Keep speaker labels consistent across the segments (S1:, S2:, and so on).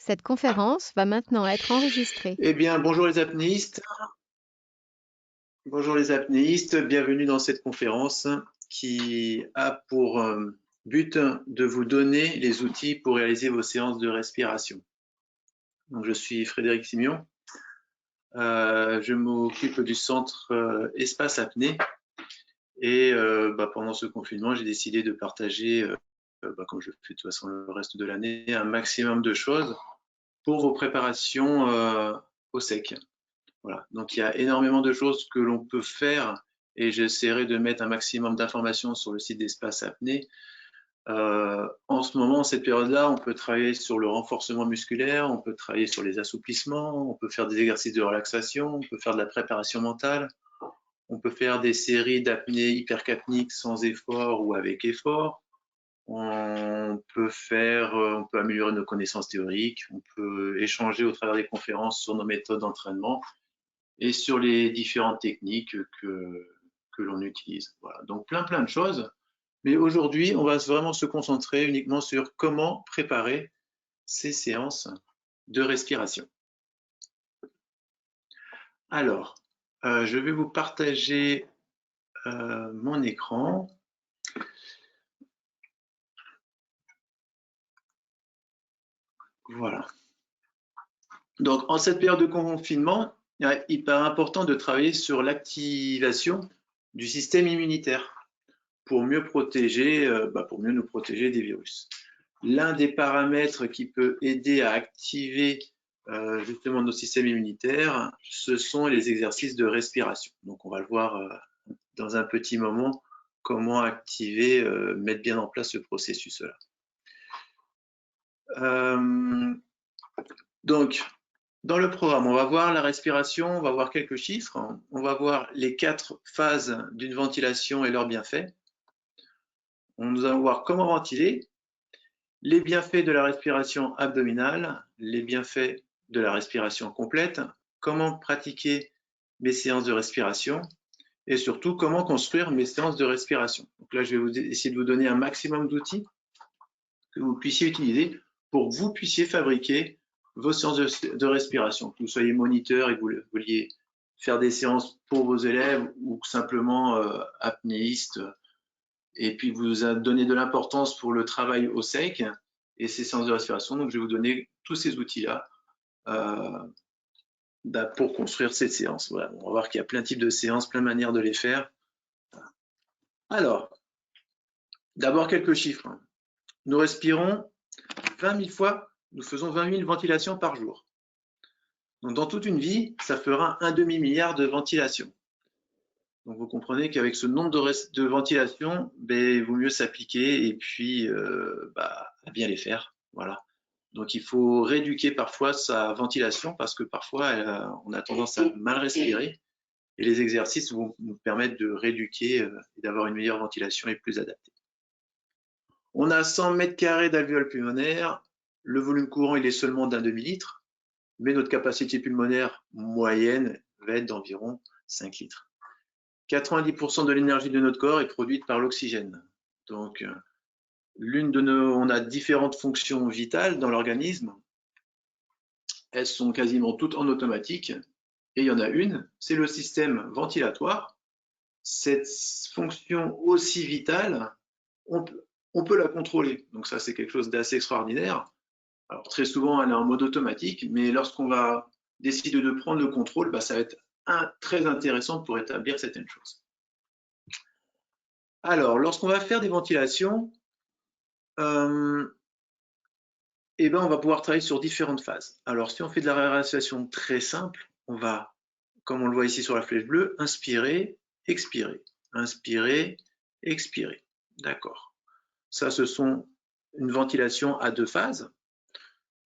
S1: Cette conférence va maintenant être enregistrée.
S2: Eh bien, bonjour les apnéistes. Bonjour les apnéistes, bienvenue dans cette conférence qui a pour but de vous donner les outils pour réaliser vos séances de respiration. Donc, je suis Frédéric Simion. Je m'occupe du centre Espace Apnée et pendant ce confinement, j'ai décidé de partager, comme je fais de toute façon le reste de l'année, un maximum de choses pour vos préparations au sec. Voilà. Donc il y a énormément de choses que l'on peut faire et j'essaierai de mettre un maximum d'informations sur le site d'Espace Apnée. En ce moment, cette période-là, on peut travailler sur le renforcement musculaire, on peut travailler sur les assouplissements, on peut faire des exercices de relaxation, on peut faire de la préparation mentale, on peut faire des séries d'apnée hypercapnique sans effort ou avec effort. On peut améliorer nos connaissances théoriques, on peut échanger au travers des conférences sur nos méthodes d'entraînement et sur les différentes techniques que l'on utilise. Voilà. Donc plein de choses. Mais aujourd'hui, on va vraiment se concentrer uniquement sur comment préparer ces séances de respiration. Alors, je vais vous partager mon écran. Voilà. Donc, en cette période de confinement, il est hyper important de travailler sur l'activation du système immunitaire pour mieux pour mieux nous protéger des virus. L'un des paramètres qui peut aider à activer justement nos systèmes immunitaires, ce sont les exercices de respiration. Donc, on va le voir dans un petit moment, comment activer, mettre bien en place ce processus-là. Donc, dans le programme, on va voir la respiration, on va voir quelques chiffres, on va voir les 4 phases d'une ventilation et leurs bienfaits. Nous allons voir comment ventiler, les bienfaits de la respiration abdominale, les bienfaits de la respiration complète, comment pratiquer mes séances de respiration et surtout comment construire mes séances de respiration. Donc là, je vais essayer de vous donner un maximum d'outils que vous puissiez utiliser pour que vous puissiez fabriquer vos séances de respiration, que vous soyez moniteur et que vous vouliez faire des séances pour vos élèves ou simplement apnéiste et puis vous a donné de l'importance pour le travail au sec et ces séances de respiration. Donc, je vais vous donner tous ces outils-là pour construire cette séance. Voilà. On va voir qu'il y a plein de types de séances, plein de manières de les faire. Alors, d'abord quelques chiffres. Nous respirons 20 000 fois, nous faisons 20 000 ventilations par jour. Donc, dans toute une vie, ça fera un demi-milliard de ventilations. Donc, vous comprenez qu'avec ce nombre de ventilations, il vaut mieux s'appliquer et puis à bien les faire. Voilà. Donc, il faut rééduquer parfois sa ventilation parce que parfois, on a tendance à mal respirer et les exercices vont nous permettre de rééduquer et d'avoir une meilleure ventilation et plus adaptée. On a 100 mètres carrés d'alvéoles pulmonaires. Le volume courant, il est seulement d'un demi-litre, mais notre capacité pulmonaire moyenne va être d'environ 5 litres. 90% de l'énergie de notre corps est produite par l'oxygène. Donc, on a différentes fonctions vitales dans l'organisme. Elles sont quasiment toutes en automatique. Et il y en a une, c'est le système ventilatoire. Cette fonction aussi vitale, on peut la contrôler. Donc ça, c'est quelque chose d'assez extraordinaire. Alors très souvent, elle est en mode automatique, mais lorsqu'on va décider de prendre le contrôle, ça va être très intéressant pour établir certaines choses. Alors, lorsqu'on va faire des ventilations, on va pouvoir travailler sur différentes phases. Alors, si on fait de la respiration très simple, on va, comme on le voit ici sur la flèche bleue, inspirer, expirer. Inspirer, expirer. D'accord. Ça, ce sont une ventilation à 2 phases.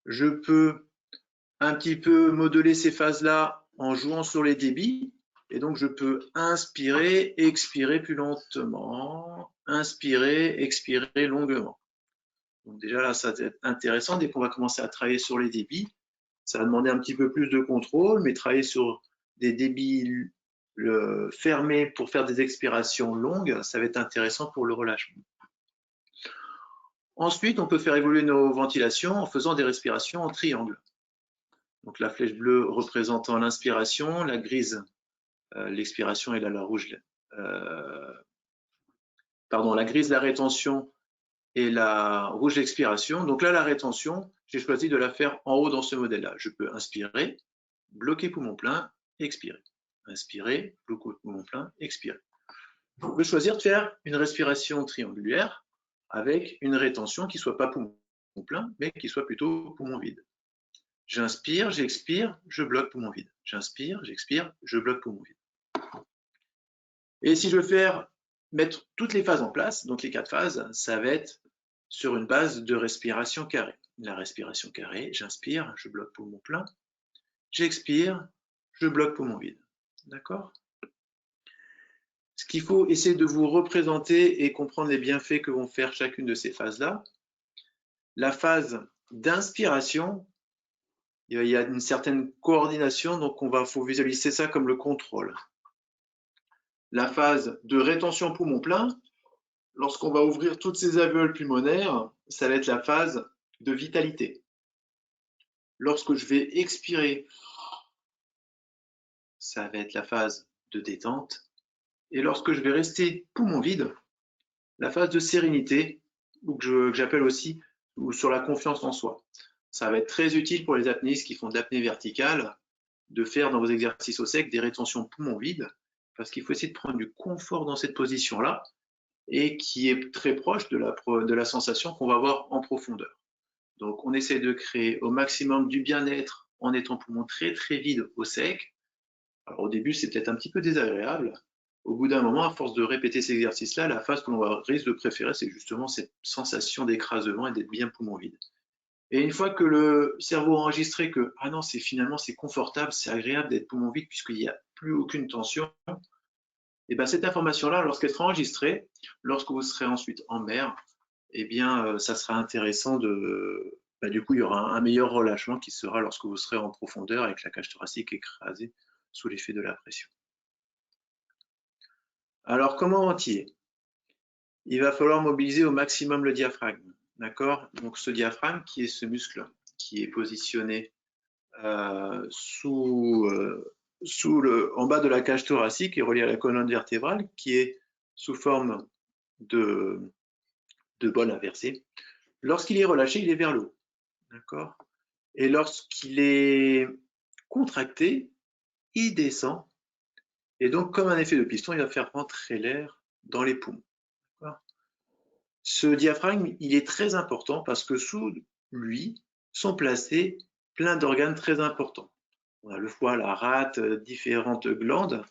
S2: Je peux un petit peu moduler ces phases-là en jouant sur les débits. Et donc, je peux inspirer, expirer plus lentement, inspirer, expirer longuement. Donc déjà, là, ça va être intéressant. Dès qu'on va commencer à travailler sur les débits, ça va demander un petit peu plus de contrôle, mais travailler sur des débits fermés pour faire des expirations longues, ça va être intéressant pour le relâchement. Ensuite, on peut faire évoluer nos ventilations en faisant des respirations en triangle. Donc la flèche bleue représentant l'inspiration, la grise l'expiration et là la rouge, la grise la rétention et la rouge l'expiration. Donc là, la rétention, j'ai choisi de la faire en haut dans ce modèle-là. Je peux inspirer, bloquer poumon plein, expirer. Inspirer, bloquer poumon plein, expirer. Je peux choisir de faire une respiration triangulaire avec une rétention qui ne soit pas poumon plein, mais qui soit plutôt poumon vide. J'inspire, j'expire, je bloque poumon vide. J'inspire, j'expire, je bloque poumon vide. Et si je veux mettre toutes les phases en place, donc les 4 phases, ça va être sur une base de respiration carrée. La respiration carrée, j'inspire, je bloque poumon plein, j'expire, je bloque poumon vide. D'accord? Ce qu'il faut essayer de vous représenter et comprendre les bienfaits que vont faire chacune de ces phases-là. La phase d'inspiration, il y a une certaine coordination, donc faut visualiser ça comme le contrôle. La phase de rétention poumon plein, lorsqu'on va ouvrir toutes ces alvéoles pulmonaires, ça va être la phase de vitalité. Lorsque je vais expirer, ça va être la phase de détente. Et lorsque je vais rester poumon vide, la phase de sérénité, ou que j'appelle aussi ou sur la confiance en soi. Ça va être très utile pour les apnéistes qui font de l'apnée verticale de faire dans vos exercices au sec des rétentions poumon vide, parce qu'il faut essayer de prendre du confort dans cette position-là et qui est très proche de la sensation qu'on va avoir en profondeur. Donc, on essaie de créer au maximum du bien-être en étant poumon très très vide au sec. Alors, au début, c'est peut-être un petit peu désagréable. Au bout d'un moment, à force de répéter ces exercices-là, la phase qu'on risque de préférer, c'est justement cette sensation d'écrasement et d'être bien poumon vide. Et une fois que le cerveau a enregistré que ah non, finalement c'est confortable, c'est agréable d'être poumon vide puisqu'il n'y a plus aucune tension, et bien cette information-là, lorsqu'elle sera enregistrée, lorsque vous serez ensuite en mer, eh bien ça sera intéressant du coup il y aura un meilleur relâchement qui sera lorsque vous serez en profondeur avec la cage thoracique écrasée sous l'effet de la pression. Alors comment ventiler? Il va falloir mobiliser au maximum le diaphragme. D'accord? Donc ce diaphragme qui est ce muscle qui est positionné en bas de la cage thoracique et relié à la colonne vertébrale qui est sous forme de bol inversé. Lorsqu'il est relâché, il est vers le haut. D'accord? Et lorsqu'il est contracté, il descend. Et donc, comme un effet de piston, il va faire rentrer l'air dans les poumons. Ce diaphragme, il est très important parce que sous lui sont placés plein d'organes très importants. On a le foie, la rate, différentes glandes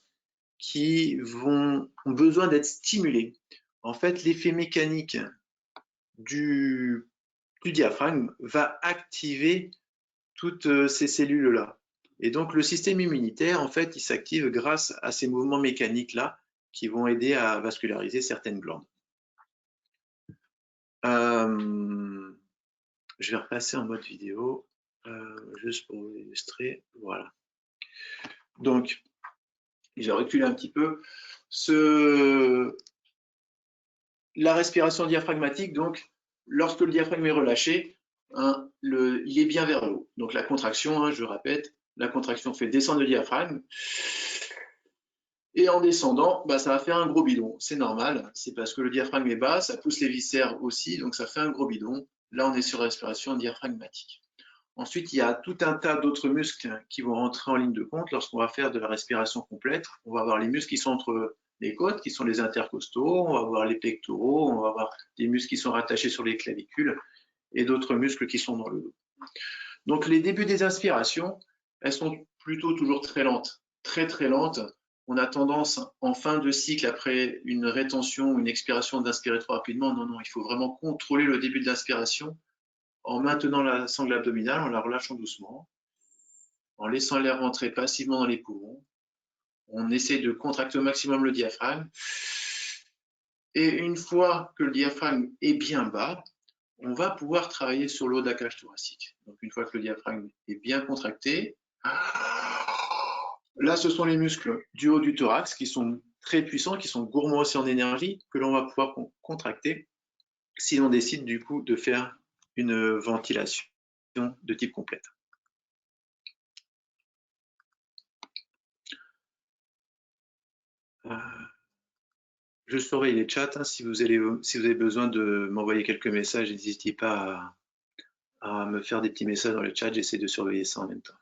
S2: qui ont besoin d'être stimulées. En fait, l'effet mécanique du diaphragme va activer toutes ces cellules-là. Et donc, le système immunitaire, en fait, il s'active grâce à ces mouvements mécaniques-là qui vont aider à vasculariser certaines glandes. Je vais repasser en mode vidéo, juste pour vous illustrer. Voilà. Donc, je vais reculer un petit peu. La respiration diaphragmatique, donc, lorsque le diaphragme est relâché, il est bien vers le haut. Donc, la contraction, je répète, la contraction fait descendre le diaphragme. Et en descendant, ça va faire un gros bidon. C'est normal, c'est parce que le diaphragme est bas, ça pousse les viscères aussi, donc ça fait un gros bidon. Là, on est sur respiration diaphragmatique. Ensuite, il y a tout un tas d'autres muscles qui vont rentrer en ligne de compte lorsqu'on va faire de la respiration complète. On va avoir les muscles qui sont entre les côtes, qui sont les intercostaux, on va avoir les pectoraux, on va avoir des muscles qui sont rattachés sur les clavicules et d'autres muscles qui sont dans le dos. Donc, les débuts des inspirations, elles sont plutôt toujours très lentes, très très lentes. On a tendance, en fin de cycle, après une rétention ou une expiration, d'inspirer trop rapidement. Non, non, il faut vraiment contrôler le début de l'inspiration en maintenant la sangle abdominale, en la relâchant doucement, en laissant l'air rentrer passivement dans les poumons. On essaie de contracter au maximum le diaphragme. Et une fois que le diaphragme est bien bas, on va pouvoir travailler sur le haut de la cage thoracique. Donc une fois que le diaphragme est bien contracté, là ce sont les muscles du haut du thorax qui sont très puissants, qui sont gourmands aussi en énergie, que l'on va pouvoir contracter si l'on décide du coup de faire une ventilation de type complète. Je surveille les chats, hein, si vous avez besoin de m'envoyer quelques messages, n'hésitez pas à me faire des petits messages dans le chat, j'essaie de surveiller ça en même temps.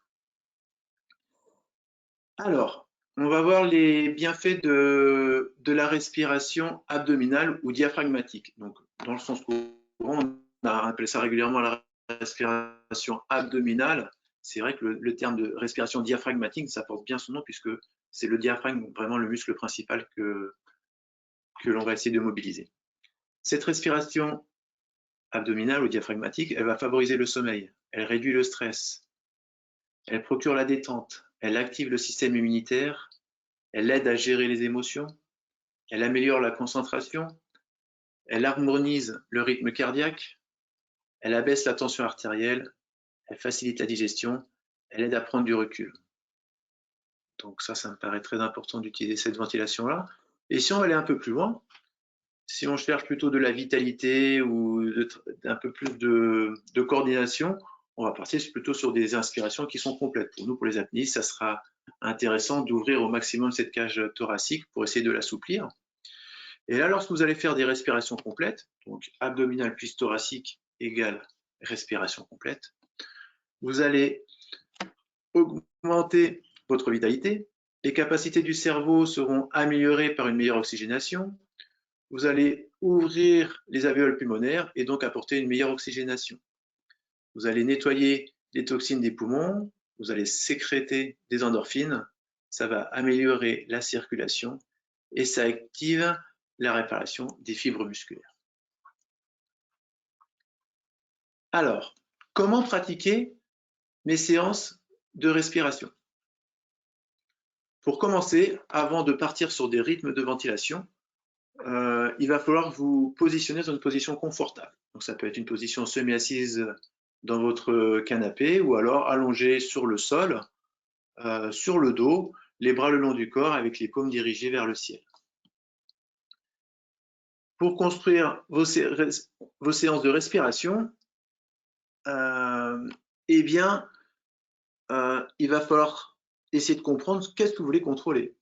S2: Alors, on va voir les bienfaits de la respiration abdominale ou diaphragmatique. Donc, dans le sens courant, on appelle ça régulièrement la respiration abdominale. C'est vrai que le terme de respiration diaphragmatique, ça porte bien son nom puisque c'est le diaphragme, vraiment le muscle principal que l'on va essayer de mobiliser. Cette respiration abdominale ou diaphragmatique, elle va favoriser le sommeil, elle réduit le stress, elle procure la détente, elle active le système immunitaire, elle aide à gérer les émotions, elle améliore la concentration, elle harmonise le rythme cardiaque, elle abaisse la tension artérielle, elle facilite la digestion, elle aide à prendre du recul. Donc ça me paraît très important d'utiliser cette ventilation-là. Et si on va aller un peu plus loin, si on cherche plutôt de la vitalité ou un peu plus de coordination, on va passer plutôt sur des inspirations qui sont complètes. Pour nous, pour les apnéistes, ça sera intéressant d'ouvrir au maximum cette cage thoracique pour essayer de l'assouplir. Et là, lorsque vous allez faire des respirations complètes, donc abdominale plus thoracique égale respiration complète, vous allez augmenter votre vitalité, les capacités du cerveau seront améliorées par une meilleure oxygénation, vous allez ouvrir les alvéoles pulmonaires et donc apporter une meilleure oxygénation. Vous allez nettoyer les toxines des poumons, vous allez sécréter des endorphines, ça va améliorer la circulation et ça active la réparation des fibres musculaires. Alors, comment pratiquer mes séances de respiration? Pour commencer, avant de partir sur des rythmes de ventilation, il va falloir vous positionner dans une position confortable. Donc ça peut être une position semi-assise dans votre canapé ou alors allongé sur le sol, sur le dos, les bras le long du corps avec les paumes dirigées vers le ciel. Pour construire vos séances de respiration, eh bien, il va falloir essayer de comprendre qu'est-ce que vous voulez contrôler.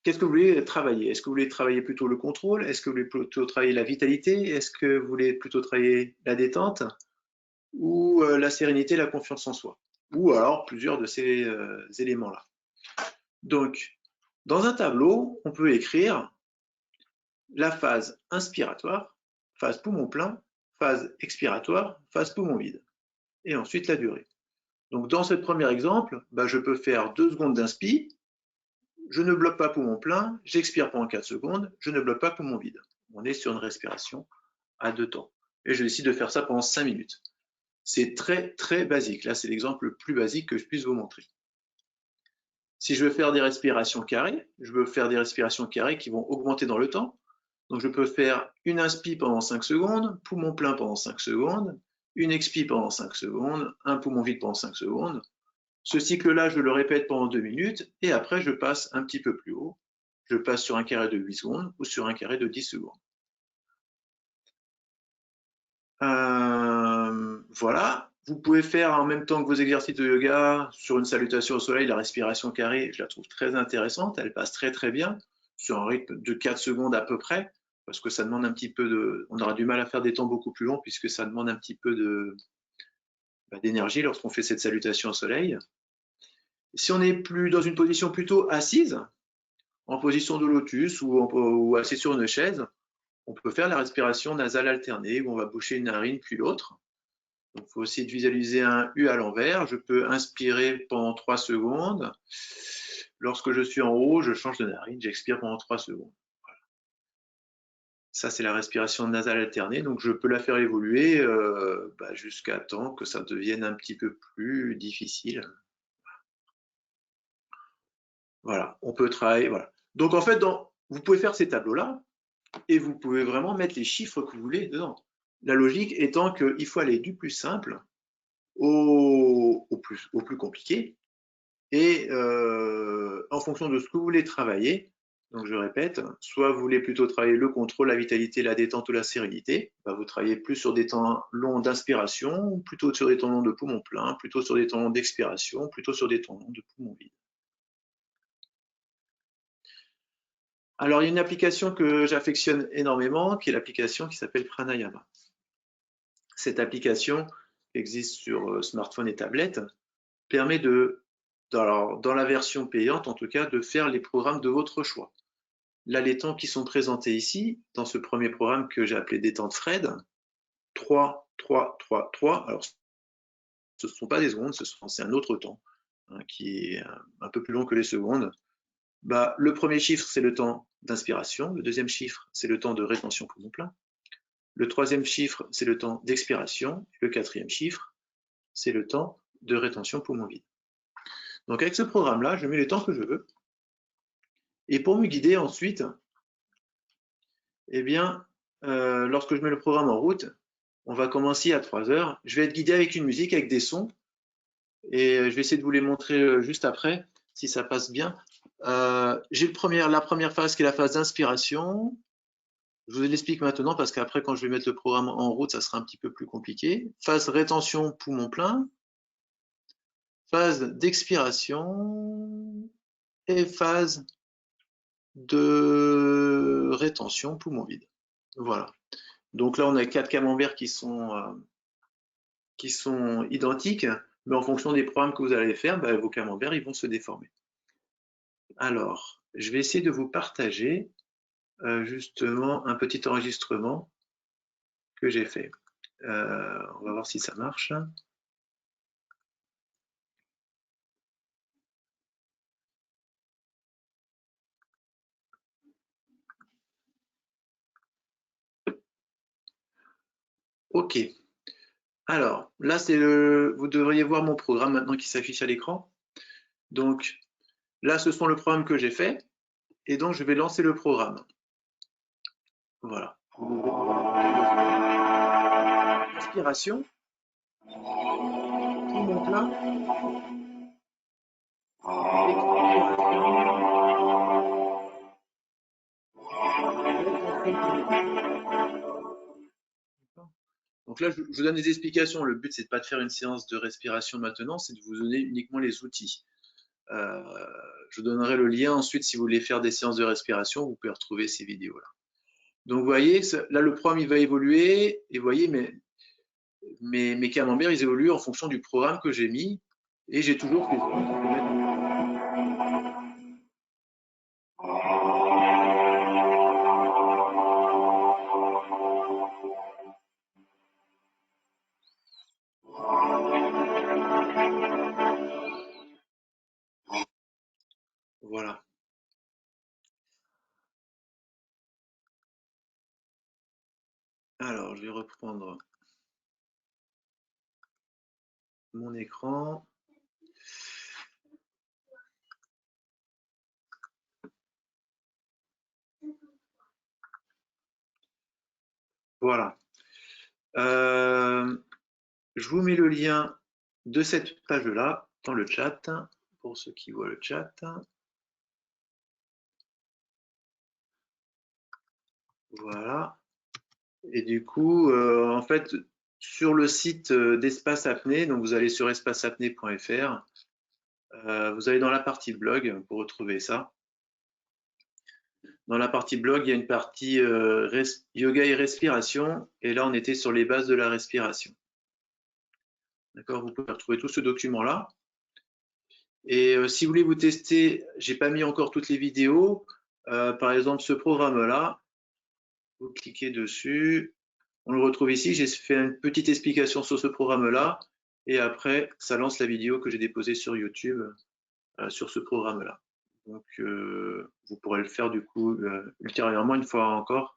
S2: Qu'est-ce que vous voulez travailler? Est-ce que vous voulez travailler plutôt le contrôle? Est-ce que vous voulez plutôt travailler la vitalité? Est-ce que vous voulez plutôt travailler la détente? Ou la sérénité, la confiance en soi? Ou alors plusieurs de ces éléments-là. Donc, dans un tableau, on peut écrire la phase inspiratoire, phase poumon plein, phase expiratoire, phase poumon vide. Et ensuite la durée. Donc, dans ce premier exemple, je peux faire 2 secondes d'inspi, je ne bloque pas poumon plein, j'expire pendant 4 secondes, je ne bloque pas poumon vide. On est sur une respiration à 2 temps. Et je décide de faire ça pendant 5 minutes. C'est très, très basique. Là, c'est l'exemple le plus basique que je puisse vous montrer. Si je veux faire des respirations carrées, je veux faire des respirations carrées qui vont augmenter dans le temps. Donc, je peux faire une inspi pendant 5 secondes, poumon plein pendant 5 secondes, une expi pendant 5 secondes, un poumon vide pendant 5 secondes. Ce cycle-là, je le répète pendant 2 minutes et après, je passe un petit peu plus haut. Je passe sur un carré de 8 secondes ou sur un carré de 10 secondes. Voilà. Vous pouvez faire en même temps que vos exercices de yoga sur une salutation au soleil, la respiration carrée, je la trouve très intéressante. Elle passe très très bien sur un rythme de 4 secondes à peu près parce que ça demande un petit peu de... On aura du mal à faire des temps beaucoup plus longs puisque ça demande un petit peu d'énergie lorsqu'on fait cette salutation au soleil. Si on est plus dans une position plutôt assise, en position de lotus ou assis sur une chaise, on peut faire la respiration nasale alternée où on va boucher une narine puis l'autre. Il faut essayer de visualiser un U à l'envers. Je peux inspirer pendant 3 secondes. Lorsque je suis en haut, je change de narine, j'expire pendant 3 secondes. Voilà. Ça, c'est la respiration nasale alternée. Donc, je peux la faire évoluer jusqu'à temps que ça devienne un petit peu plus difficile. Voilà, on peut travailler. Voilà. Donc, en fait, vous pouvez faire ces tableaux-là et vous pouvez vraiment mettre les chiffres que vous voulez dedans. La logique étant qu'il faut aller du plus simple au plus compliqué. Et en fonction de ce que vous voulez travailler, Donc je répète, soit vous voulez plutôt travailler le contrôle, la vitalité, la détente ou la sérénité, vous travaillez plus sur des temps longs d'inspiration, plutôt sur des temps longs de poumon plein, plutôt sur des temps longs d'expiration, plutôt sur des temps longs de poumon vide. Alors il y a une application que j'affectionne énormément, qui est l'application qui s'appelle Pranayama. Cette application qui existe sur smartphone et tablette permet dans la version payante en tout cas, de faire les programmes de votre choix. Là, les temps qui sont présentés ici, dans ce premier programme que j'ai appelé détente Fred, 3, 3, 3, 3. Alors, ce ne sont pas des secondes, c'est un autre temps qui est un peu plus long que les secondes. Le premier chiffre, c'est le temps d'inspiration. Le deuxième chiffre, c'est le temps de rétention poumon plein. Le troisième chiffre, c'est le temps d'expiration. Le quatrième chiffre, c'est le temps de rétention poumon vide. Donc, avec ce programme-là, je mets le temps que je veux. Et pour me guider ensuite, eh bien, lorsque je mets le programme en route, on va commencer à 3 heures. Je vais être guidé avec une musique, avec des sons. Et je vais essayer de vous les montrer juste après, si ça passe bien. J'ai la première phase qui est la phase d'inspiration. Je vous l'explique maintenant parce qu'après, quand je vais mettre le programme en route, ça sera un petit peu plus compliqué. Phase rétention poumon plein. Phase d'expiration. Et phase de rétention poumon vide. Voilà. Donc là, on a 4 camemberts qui sont identiques, mais en fonction des programmes que vous allez faire, vos camemberts ils vont se déformer. Alors, je vais essayer de vous partager justement un petit enregistrement que j'ai fait. On va voir si ça marche. Ok. Alors, là, vous devriez voir mon programme maintenant qui s'affiche à l'écran. Donc, là, ce sont le programme que j'ai fait. Et donc, je vais lancer le programme. Voilà. Inspiration. Poumon plein. Donc là, je vous donne des explications. Le but, c'est de pas de faire une séance de respiration maintenant, c'est de vous donner uniquement les outils. Je vous donnerai le lien ensuite si vous voulez faire des séances de respiration, vous pouvez retrouver ces vidéos-là. Donc vous voyez, là le programme il va évoluer, et vous voyez, mes camemberts ils évoluent en fonction du programme que j'ai mis, et j'ai toujours fait Voilà. Alors, je vais reprendre mon écran. Voilà. Je vous mets le lien de cette page-là dans le chat, pour ceux qui voient le chat. Voilà. Et du coup, en fait, sur le site d'Espace Apnée, donc vous allez sur espaceapnée.fr, vous allez dans la partie blog pour retrouver ça. Dans la partie blog, il y a une partie yoga et respiration, et là, on était sur les bases de la respiration. D'accord, vous pouvez retrouver tout ce document-là. Et si vous voulez vous tester, j'ai pas mis encore toutes les vidéos. Par exemple, ce programme-là, vous cliquez dessus, on le retrouve ici. J'ai fait une petite explication sur ce programme-là, et après, ça lance la vidéo que j'ai déposée sur YouTube sur ce programme-là. Donc, vous pourrez le faire du coup ultérieurement, une fois encore.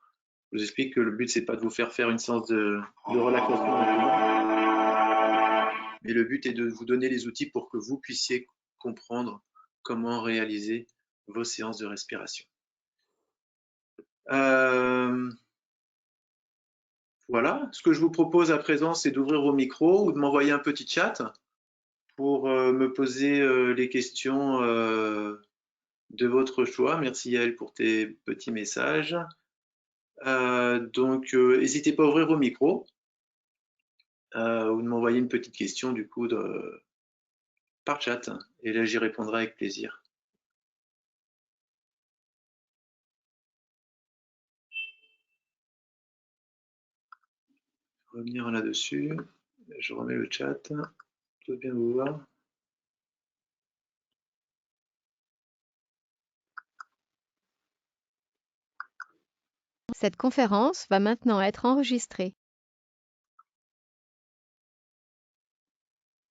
S2: Je vous explique que le but, c'est pas de vous faire une séance de relaxation maintenant, mais le but est de vous donner les outils pour que vous puissiez comprendre comment réaliser vos séances de respiration. Voilà, ce que je vous propose à présent, c'est d'ouvrir vos micros ou de m'envoyer un petit chat pour me poser les questions de votre choix. Merci Yael pour tes petits messages. Donc, n'hésitez pas à ouvrir vos micros ou de m'envoyer une petite question du coup par chat. Et là, j'y répondrai avec plaisir. Revenir là-dessus. Je remets le chat. Tout bien vous voir.
S1: Cette conférence va maintenant être enregistrée.